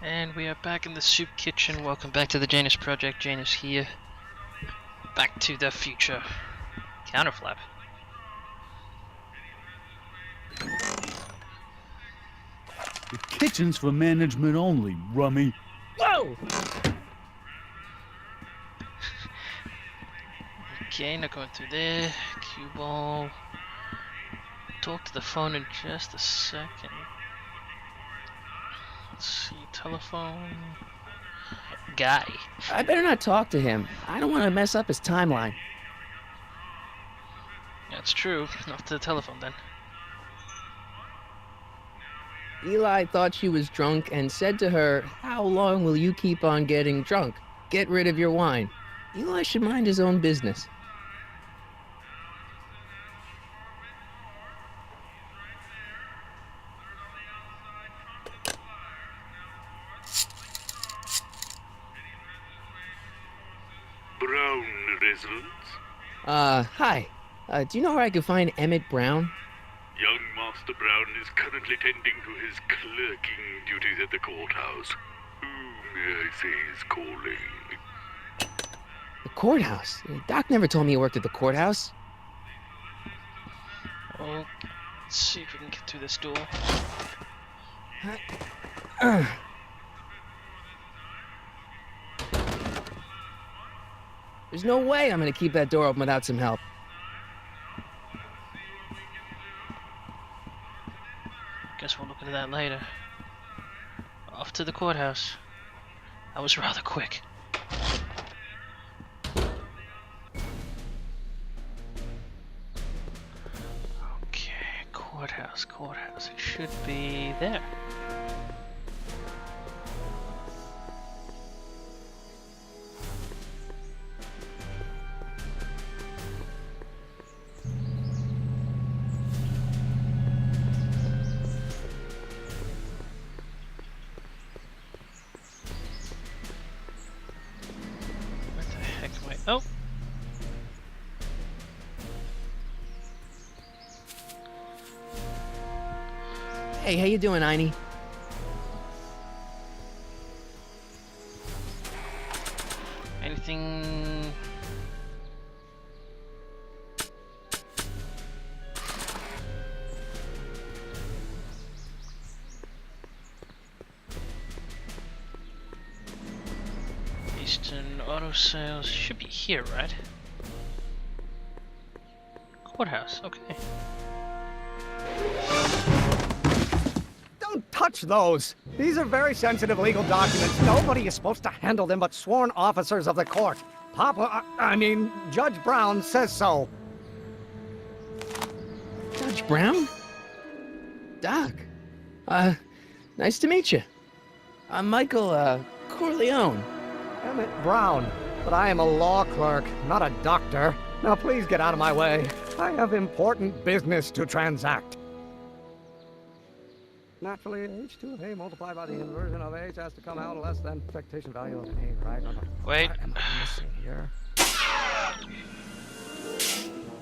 And we are back in the soup kitchen. Welcome back to the Janus Project. Janus here. Back to the future. Counterflap. The kitchen's for management only, rummy. Whoa! Okay, not going through there. Cue ball. Talk to the phone in just a second. Let's see, telephone. Guy. I better not talk to him. I don't want to mess up his timeline. That's true. Off to the telephone then. Eli thought she was drunk and said to her, "How long will you keep on getting drunk? Get rid of your wine." Eli should mind his own business. Brown residence? Hi. Do you know where I could find Emmett Brown? Young Master Brown is currently tending to his clerking duties at the courthouse. Who may I say is calling? The courthouse? Doc never told me he worked at the courthouse. Oh, let's see if we can get through this door. There's no way I'm gonna keep that door open without some help. Guess we'll look into that later. Off to the courthouse. That was rather quick. Okay, courthouse. It should be there. Oh! Hey, how you doing, Einie? Anything... Eastern Auto Sales should be here, right? Courthouse, okay. Don't touch those! These are very sensitive legal documents. Nobody is supposed to handle them but sworn officers of the court. Judge Brown says so. Judge Brown? Doc. Nice to meet you. I'm Michael, Corleone. Emmett Brown. But I am a law clerk, not a doctor. Now please get out of my way. I have important business to transact. Naturally, h2 of A multiplied by the inversion of H has to come out less than expectation value of A, right? Wait. What am I missing here?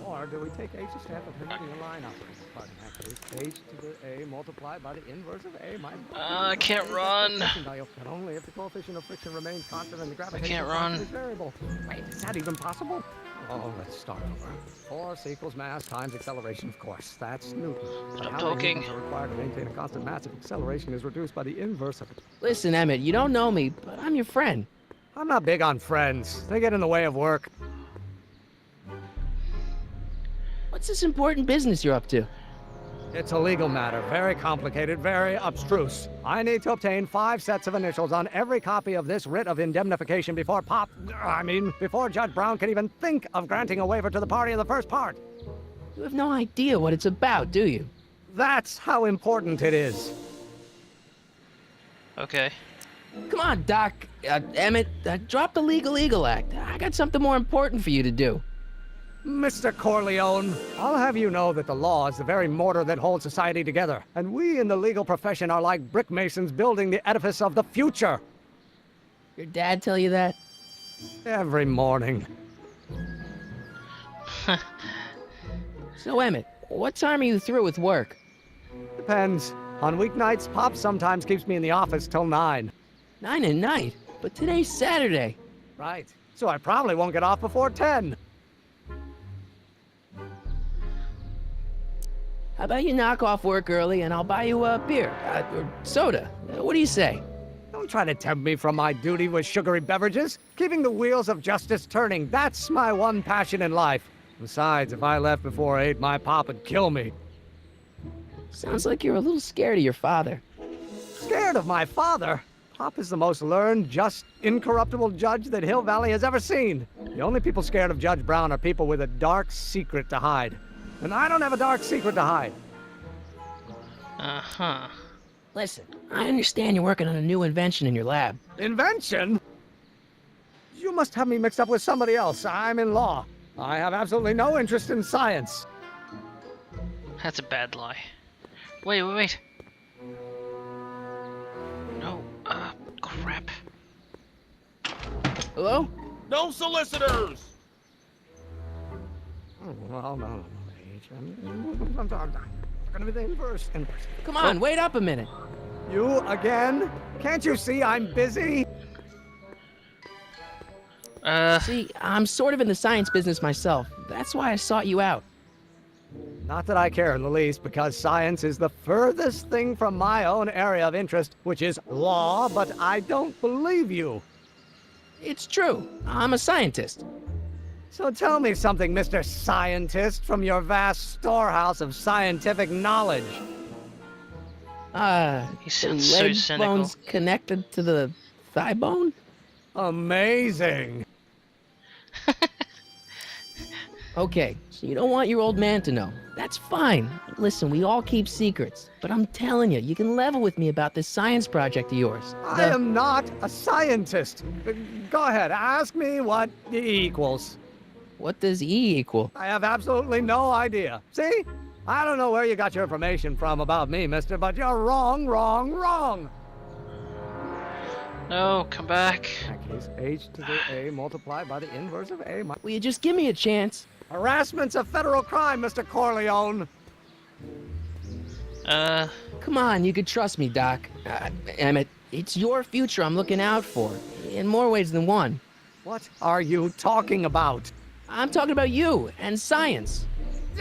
Or do we take H's step of permitting a line operator? But in that case, H to the A multiplied by the inverse of A minus... I can't run. But only if the coefficient of friction remains constant and the I gravitational can't run. constant is variable. Wait, is that even possible? Oh, let's start over. Force equals mass times acceleration, of course. That's Newton. But Stop how talking. many newtons are required to maintain a constant mass if acceleration is reduced by the inverse of it? Listen, Emmett, you don't know me, but I'm your friend. I'm not big on friends. They get in the way of work. What's this important business you're up to? It's a legal matter, very complicated, very abstruse. I need to obtain 5 sets of initials on every copy of this writ of indemnification before before Judge Brown can even think of granting a waiver to the party in the first part. You have no idea what it's about, do you? That's how important it is. Okay. Come on, Doc. Emmett, drop the Legal Eagle Act. I got something more important for you to do. Mr. Corleone, I'll have you know that the law is the very mortar that holds society together, and we in the legal profession are like brick masons building the edifice of the future. Your dad tell you that? Every morning. So, Emmett, what time are you through with work? Depends. On weeknights, Pop sometimes keeps me in the office till 9. 9 at night? But today's Saturday. Right. So I probably won't get off before 10. How about you knock off work early and I'll buy you a beer, or soda. What do you say? Don't try to tempt me from my duty with sugary beverages. Keeping the wheels of justice turning, that's my one passion in life. Besides, if I left before 8, my pop would kill me. Sounds like you're a little scared of your father. Scared of my father? Pop is the most learned, just, incorruptible judge that Hill Valley has ever seen. The only people scared of Judge Brown are people with a dark secret to hide. And I don't have a dark secret to hide. Uh-huh. Listen, I understand you're working on a new invention in your lab. Invention? You must have me mixed up with somebody else. I'm in law. I have absolutely no interest in science. That's a bad lie. Wait. No, crap. Hello? No solicitors! Well, no. I'm gonna be the inverse. Come on, wait up a minute. You again? Can't you see I'm busy? See, I'm sort of in the science business myself. That's why I sought you out. Not that I care in the least, because science is the furthest thing from my own area of interest, which is law, but I don't believe you. It's true. I'm a scientist. So tell me something, Mr. Scientist, from your vast storehouse of scientific knowledge. He The sounds so leg cynical. bone's connected to the thigh bone? Amazing. Okay, so you don't want your old man to know. That's fine. Listen, we all keep secrets. But I'm telling you, you can level with me about this science project of yours. I am not a scientist. Go ahead, ask me what E equals. What does E equal? I have absolutely no idea. See? I don't know where you got your information from about me, mister, but you're wrong. No, come back. In that case, h to the a multiplied by the inverse of a. Will you just give me a chance? Harassment's a federal crime, Mr. Corleone. Come on, you could trust me, Doc. Emmett, it's your future I'm looking out for. In more ways than one. What are you talking about? I'm talking about you and science.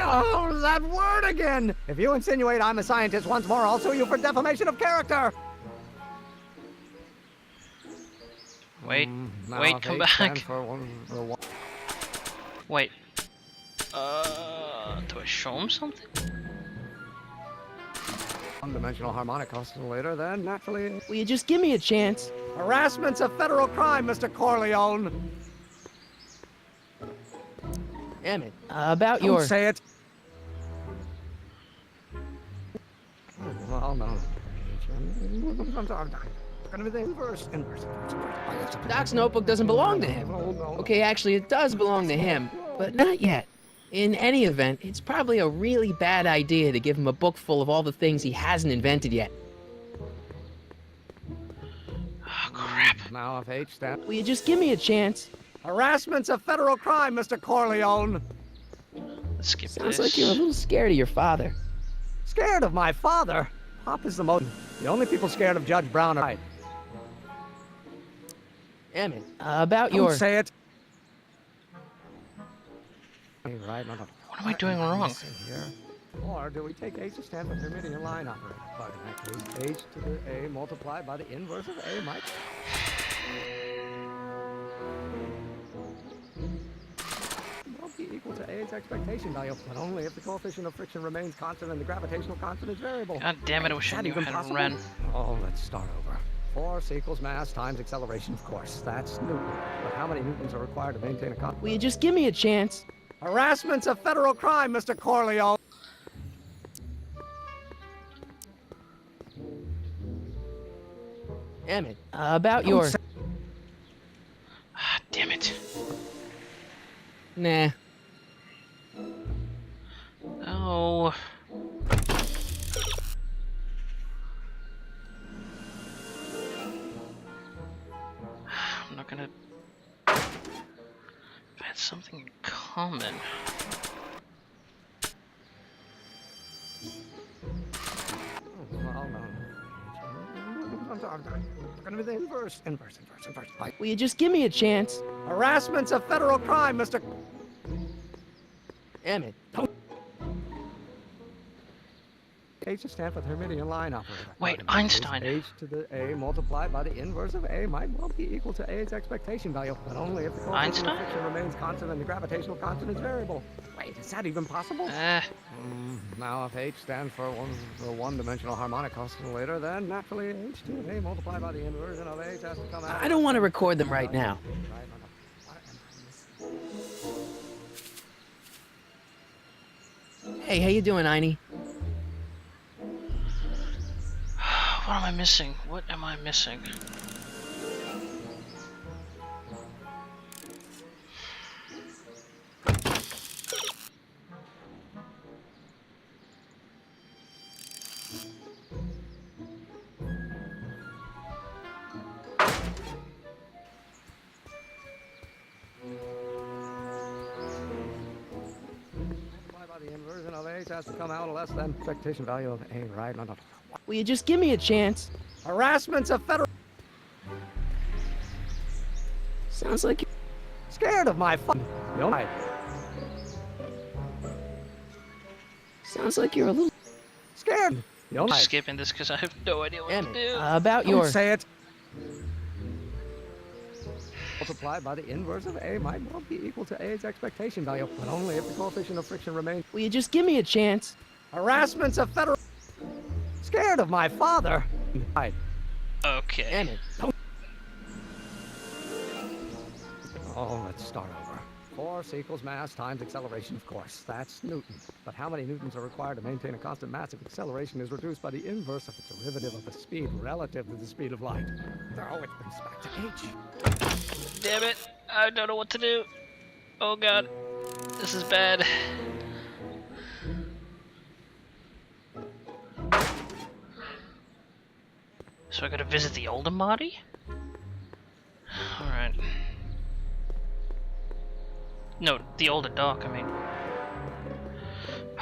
Oh, that word again! If you insinuate I'm a scientist once more, I'll sue you for defamation of character. Wait, Now, wait, come H stands back. for one. Wait. Do I show him something? One-dimensional harmonic oscillator, then naturally. Will you just give me a chance? Harassment's a federal crime, Mr. Corleone. Emmett, about Don't your... say it. Well, no. It's gonna be the inverse. Doc's notebook doesn't belong to him. Oh, no. Okay, actually, it does belong to him, but not yet. In any event, it's probably a really bad idea to give him a book full of all the things he hasn't invented yet. Oh, crap. Now, if H stands. Will you just give me a chance? Harassment's a federal crime, Mr. Corleone. Let's skip Sounds this. like you're a little scared of your father. Scared of my father? Pop is the most. The only people scared of Judge Brown are. Emmett, about Don't your... say it. Right, no. What am I doing wrong? Here. Or do we take H to stand for Pyramidal line operator? But in that case, H to the A multiplied by the inverse of A might. Will be equal to A's expectation value, but only if the coefficient of friction remains constant and the gravitational constant is variable. God damn it, I wish I Is that knew even how to possible? run. Oh, let's start over. Force equals mass times acceleration, of course. That's Newton. But how many newtons are required to maintain a constant? Will you just give me a chance? Harassment's a federal crime, Mr. Corleone. Emmett, about your... Ah, damn it. Nah. Oh. I'm not gonna... If I had something in common. Well, no. gonna be the inverse. Will you just give me a chance? Harassment's a federal crime, Mr. Emmett, don't. H to stand for the Hermitian line operator. Wait, Argument Einstein. is H to the A multiplied by the inverse of A might well be equal to A's expectation value, but only if the coefficient of Einstein? friction remains constant and the gravitational constant is variable. Wait, is that even possible? Now, if H stands for one-dimensional harmonic oscillator, then naturally H to the A multiplied by the inversion of H has to come out. I don't want to record them right now. Hey, how you doing, Einie? What am I missing? What am I missing? By the inversion of H has to come out less than expectation value of A, right? No. Will you just give me a chance? Harassment's a federal. Sounds like you. Scared of my fun. You'll right. Sounds like you're a little. Scared. You'll I'm right. skipping this because I have no idea what to Emmett, do. about Don't your. say it. Multiplied by the inverse of A might well be equal to A's expectation value, but only if the coefficient of friction remains. Will you just give me a chance? Harassment's a federal. Scared of my father. Right. Okay. Emmett, don't. Oh, let's start over. Force equals mass times acceleration, of course. That's Newton. But how many newtons are required to maintain a constant mass if acceleration is reduced by the inverse of the derivative of the speed relative to the speed of light? Oh, it brings back to H. Damn it. I don't know what to do. Oh god. This is bad. So I gotta visit the older Marty? Alright. No, the older Doc, I mean.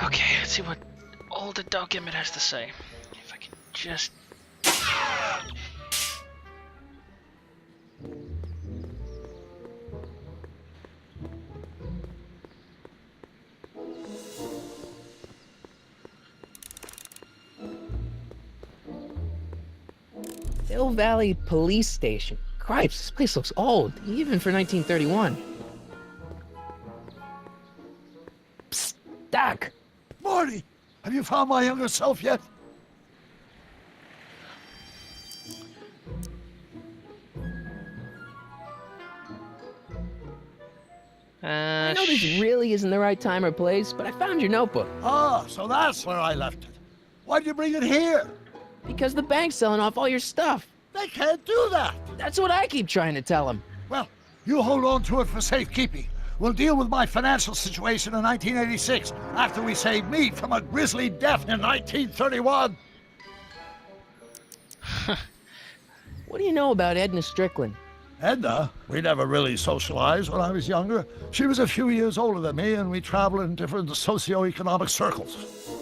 Okay, let's see what older Doc Emmett has to say. If I can just... Hill Valley Police Station. Cripes, this place looks old, even for 1931. Psst, Doc. Marty, have you found my younger self yet? I know this really isn't the right time or place, but I found your notebook. Ah, so that's where I left it. Why'd you bring it here? Because the bank's selling off all your stuff. They can't do that. That's what I keep trying to tell them. Well, you hold on to it for safekeeping. We'll deal with my financial situation in 1986 after we saved me from a grisly death in 1931. What do you know about Edna Strickland? Edna, we never really socialized when I was younger. She was a few years older than me, and we traveled in different socioeconomic circles.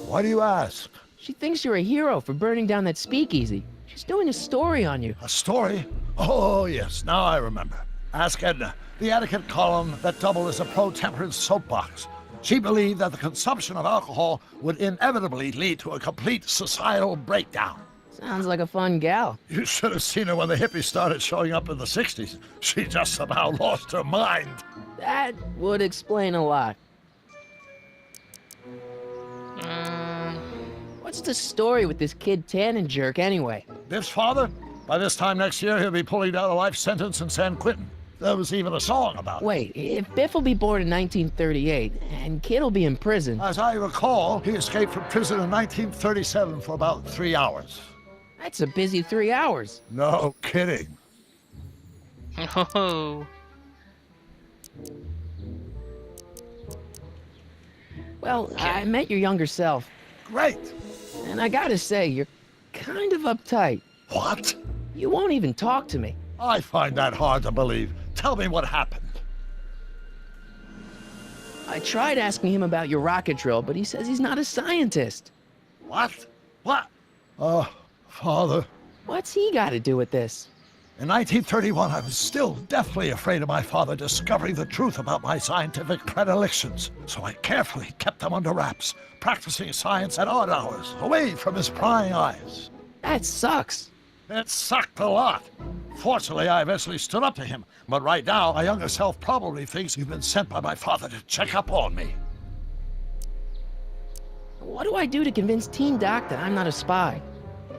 Why do you ask? She thinks you're a hero for burning down that speakeasy. She's doing a story on you. A story? Oh, yes, now I remember. Ask Edna, the etiquette column that doubled as a pro-temperance soapbox. She believed that the consumption of alcohol would inevitably lead to a complete societal breakdown. Sounds like a fun gal. You should have seen her when the hippies started showing up in the 60s. She just somehow lost her mind. That would explain a lot. What's the story with this kid Tannen jerk anyway? Biff's father? By this time next year, he'll be pulling down a life sentence in San Quentin. There was even a song about it. Wait, if Biff will be born in 1938, and Kid will be in prison... As I recall, he escaped from prison in 1937 for about 3 hours. That's a busy 3 hours. No kidding. Oh. Well, I met your younger self, Great. and I gotta say, you're kind of uptight. What? You won't even talk to me. I find that hard to believe. Tell me what happened. I tried asking him about your rocket drill, but he says he's not a scientist. What? What? Oh, Father, What's he got to do with this? In 1931, I was still deathly afraid of my father discovering the truth about my scientific predilections, so I carefully kept them under wraps, practicing science at odd hours, away from his prying eyes. That sucks. It sucked a lot. Fortunately, I eventually stood up to him, but right now, my younger self probably thinks you've been sent by my father to check up on me. What do I do to convince Teen Doc that I'm not a spy?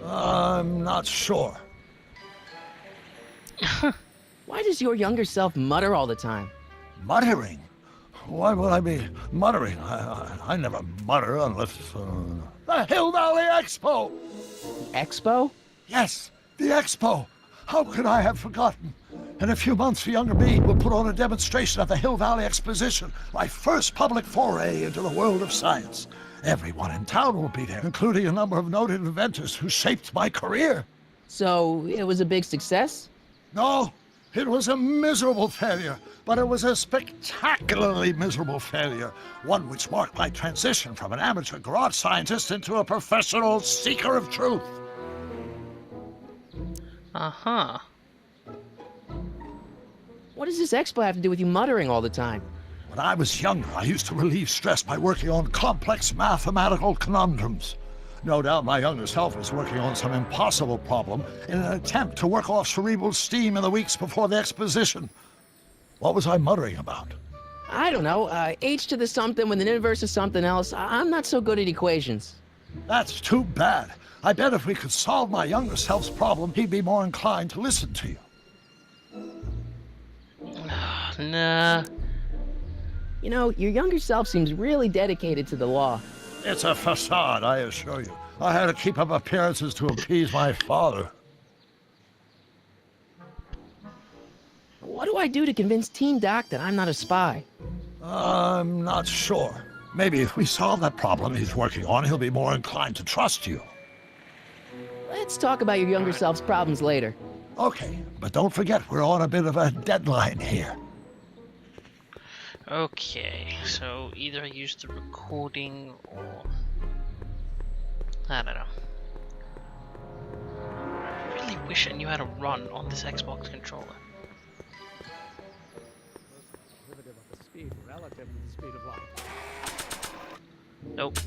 I'm not sure. Why does your younger self mutter all the time? Muttering? Why would I be muttering? I never mutter unless... The Hill Valley Expo! The Expo? Yes, the Expo! How could I have forgotten? In a few months, younger me will put on a demonstration at the Hill Valley Exposition, my first public foray into the world of science. Everyone in town will be there, including a number of noted inventors who shaped my career. So, it was a big success? No, it was a miserable failure, but it was a spectacularly miserable failure, one which marked my transition from an amateur garage scientist into a professional seeker of truth. Uh-huh. What does this expo have to do with you muttering all the time? When I was younger, I used to relieve stress by working on complex mathematical conundrums. No doubt my younger self was working on some impossible problem in an attempt to work off cerebral steam in the weeks before the exposition. What was I muttering about? I don't know, h to the something with an inverse of something else. I'm not so good at equations. That's too bad. I bet if we could solve my younger self's problem, he'd be more inclined to listen to you. Nah. You know, your younger self seems really dedicated to the law. It's a facade, I assure you. I had to keep up appearances to appease my father. What do I do to convince Teen Doc that I'm not a spy? I'm not sure. Maybe if we solve that problem he's working on, he'll be more inclined to trust you. Let's talk about your younger self's problems later. Okay, but don't forget we're on a bit of a deadline here. Okay, so either I use the recording or... I don't know. I really wish I knew how to run on this Xbox controller. The speed relative to the speed of light. Nope.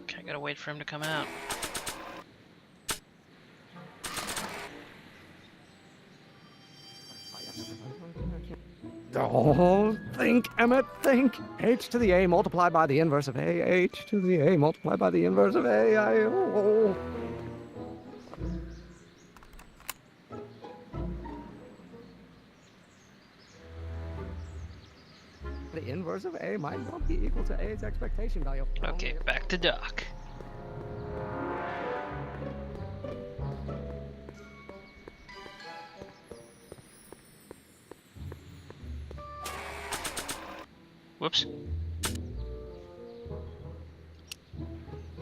Okay, I gotta wait for him to come out. Don't think, Emmett, think. H to the A multiplied by the inverse of A. H to the A multiplied by the inverse of A. The inverse of A might not be equal to A's expectation value. Okay, back to Doc. Whoops.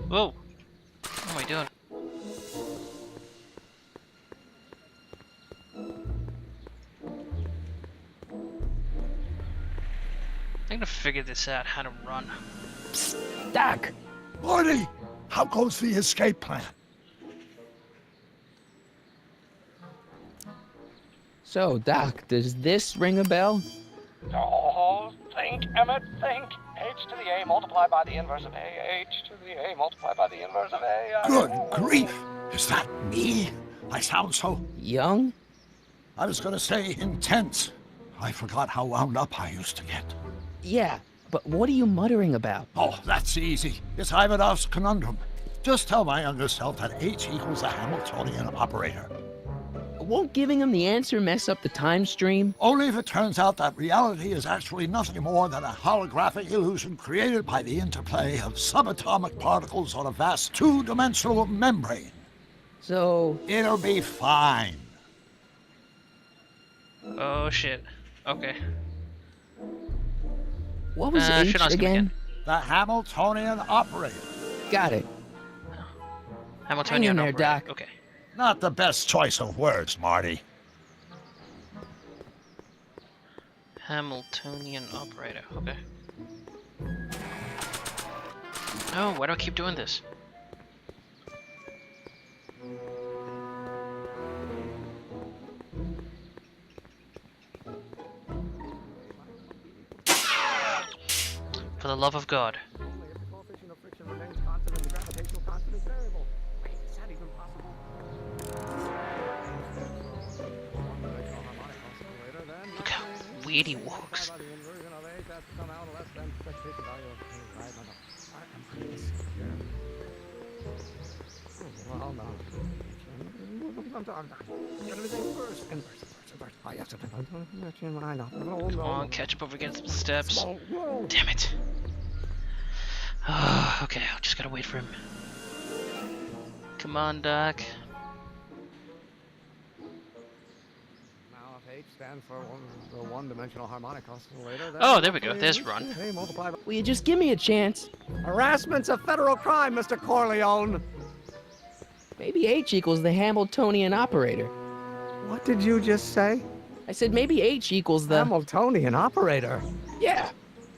Whoa! What am I doing? I'm gonna figure this out, how to run. Psst, Doc! Morty, how goes the escape plan? So, Doc, does this ring a bell? Don't think, Emmett, think. H to the A multiplied by the inverse of A. H to the A multiplied by the inverse of A. Good grief! Is that me? I sound so... Young? I was gonna say intense. I forgot how wound up I used to get. Yeah, but what are you muttering about? Oh, that's easy. It's Ivanov's conundrum. Just tell my younger self that H equals the Hamiltonian operator. Won't giving him the answer mess up the time stream? Only if it turns out that reality is actually nothing more than a holographic illusion created by the interplay of subatomic particles on a vast two-dimensional membrane. So... It'll be fine. Oh shit. Okay. What was Should H ask him again? The Hamiltonian operator. Got it. Hamiltonian there, operator. Doc. Okay. Not the best choice of words, Marty. Hamiltonian operator. Okay. Oh, why do I keep doing this? For the love of God. Only if the coefficient of friction remains constant and the gravitational constant is variable. Wait, is that even possible? One-dimensional harmonic oscillator, then Look how weird he walks. by the inversion of H has to come out less than expectation value of A, right? No. I'm putting this here. Well, no. Everything first. Inverse. Oh, yes. I know. Come on, catch up over against some steps. Whoa. Damn it. Okay, I just gotta wait for him. Come on, Doc. Now, if H stands for the one-dimensional harmonic oscillator, then Oh, there we go. There's Ron. A multiplied by... Will you just give me a chance? Harassment's a federal crime, Mr. Corleone. Maybe H equals the Hamiltonian operator. What did you just say? I said maybe H equals the... Hamiltonian operator. Yeah.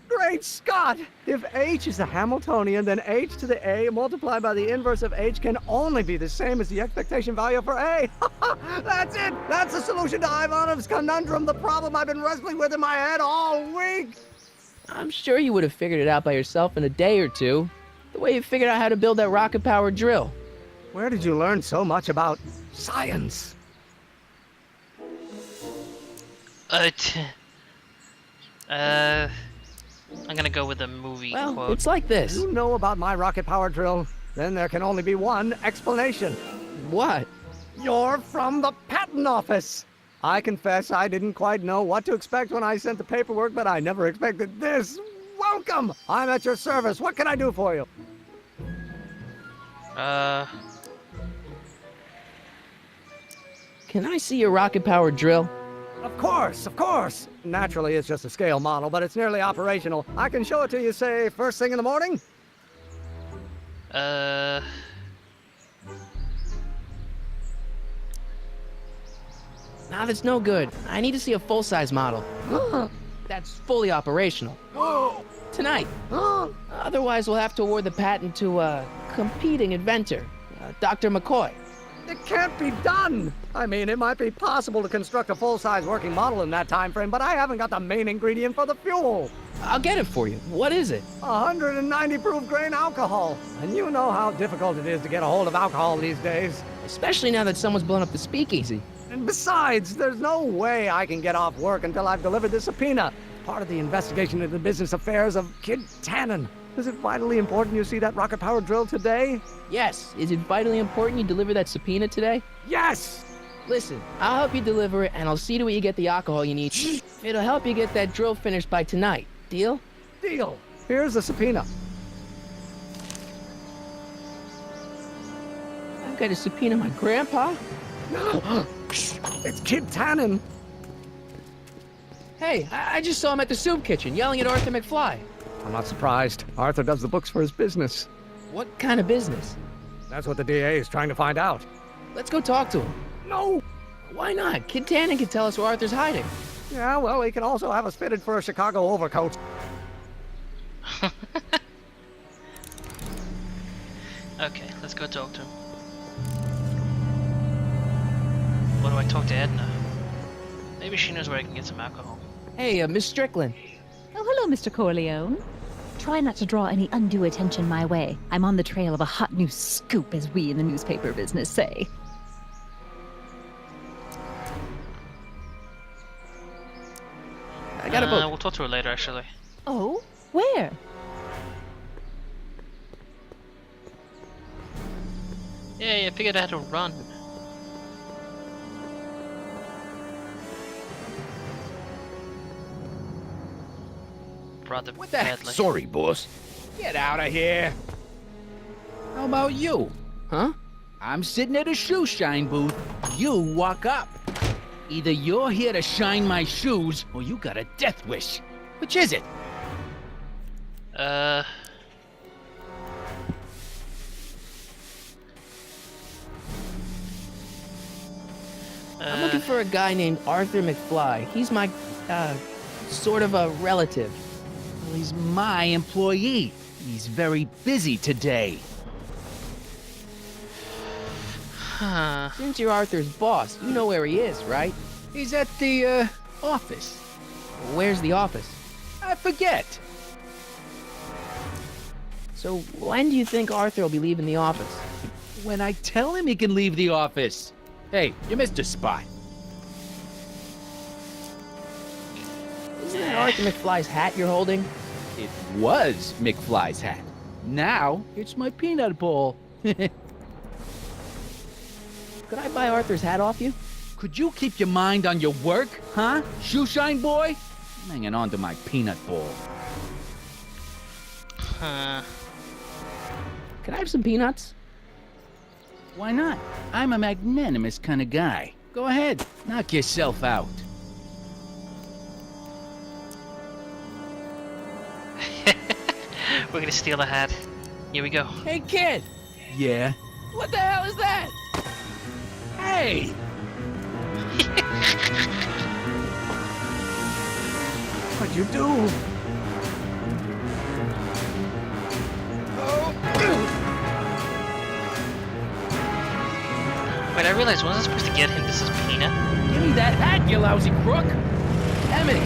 Great Scott! If H is the Hamiltonian, then H to the A multiplied by the inverse of H can only be the same as the expectation value for A. That's it! That's the solution to Ivanov's conundrum, the problem I've been wrestling with in my head all week! I'm sure you would have figured it out by yourself in a day or two. The way you figured out how to build that rocket-powered drill. Where did you learn so much about science? I'm gonna go with a movie Well, quote. it's like this. You know about my rocket power drill? Then there can only be one explanation. What? You're from the patent office. I confess I didn't quite know what to expect when I sent the paperwork, but I never expected this. Welcome! I'm at your service. What can I do for you? Can I see your rocket-powered drill? Of course, of course. Naturally, it's just a scale model, but it's nearly operational. I can show it to you, say, first thing in the morning? Now that's no good. I need to see a full-size model. That's fully operational. Tonight. Otherwise, we'll have to award the patent to a competing inventor, Dr. McCoy. It can't be done! I mean, it might be possible to construct a full-size working model in that time frame, but I haven't got the main ingredient for the fuel. I'll get it for you. What is it? 190 proof grain alcohol. And you know how difficult it is to get a hold of alcohol these days. Especially now that someone's blown up the speakeasy. And besides, there's no way I can get off work until I've delivered the subpoena. Part of the investigation into the business affairs of Kid Tannen. Is it vitally important you see that rocket-powered drill today? Yes. Is it vitally important you deliver that subpoena today? Yes! Listen, I'll help you deliver it, and I'll see to it you get the alcohol you need. It'll help you get that drill finished by tonight. Deal? Deal. Here's the subpoena. I've got to subpoena my grandpa? It's Kid Tannen. Hey, I just saw him at the soup kitchen yelling at Arthur McFly. I'm not surprised. Arthur does the books for his business. What kind of business? That's what the DA is trying to find out. Let's go talk to him. No! Why not? Kid Tannen can tell us where Arthur's hiding. Yeah, well, he can also have us fitted for a Chicago overcoat. Okay, let's go talk to him. What do I talk to Edna? Maybe she knows where I can get some alcohol. Hey, Miss Strickland. Oh, hello, Mr. Corleone. Try not to draw any undue attention my way. I'm on the trail of a hot new scoop, as we in the newspaper business say. I got a book. We'll talk to her later, actually. Oh? Where? Yeah, I figured I had to run. Rather What the heck? badly. Sorry, boss. Get out of here. How about you? Huh? I'm sitting at a shoe shine booth. You walk up. Either you're here to shine my shoes, or you got a death wish. Which is it? I'm looking for a guy named Arthur McFly. He's my, sort of a relative. Well, he's my employee. He's very busy today. Huh. Since you're Arthur's boss, you know where he is, right? He's at the, office. Where's the office? I forget. So when do you think Arthur will be leaving the office? When I tell him he can leave the office. Hey, you missed a spot. Isn't that Arthur McFly's hat you're holding? It was McFly's hat. Now, it's my peanut bowl. Could I buy Arthur's hat off you? Could you keep your mind on your work, huh? Shoeshine boy? I'm hanging on to my peanut bowl. Huh. Can I have some peanuts? Why not? I'm a magnanimous kind of guy. Go ahead, knock yourself out. We're gonna steal a hat. Here we go. Hey, kid! Yeah? What the hell is that? Hey! What'd you do? Wait, I realized wasn't I supposed to get him? This is Peanut. Give me that hat, you lousy crook! Emmett!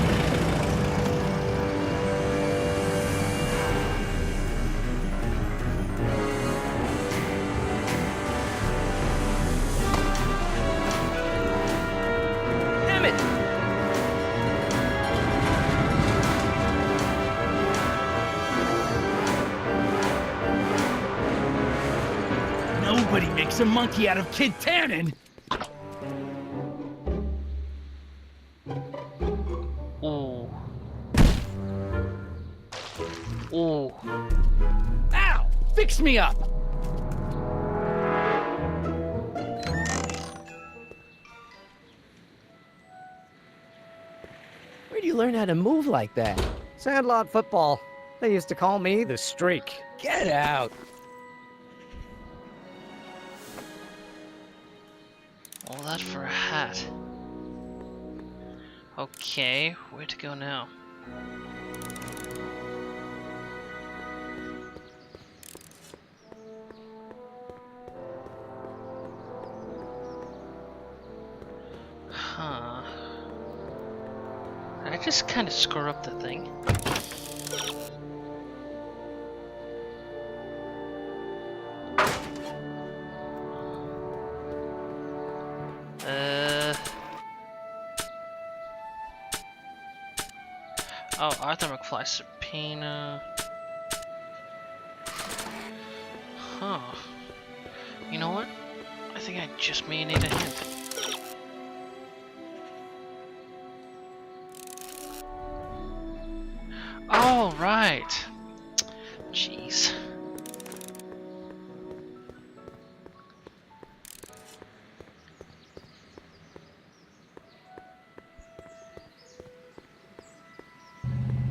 Emmett! Nobody makes a monkey out of Kid Tannen! Ooh. Ooh. Ow! Fix me up! Where'd you learn how to move like that? Sandlot football. They used to call me the Streak. Get out! All that for a hat. Okay, where to go now? Huh. Did I just kind of screw up the thing? Oh, Arthur McFly subpoena. Huh. You know what? I think I just may need a hint. Oh, right. Jeez.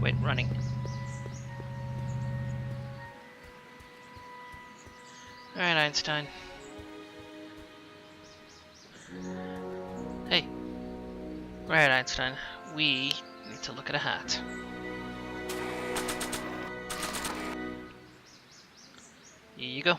Wait, running. Alright, Einstein. Hey. Alright, Einstein. We need to look at a hat. Here you go.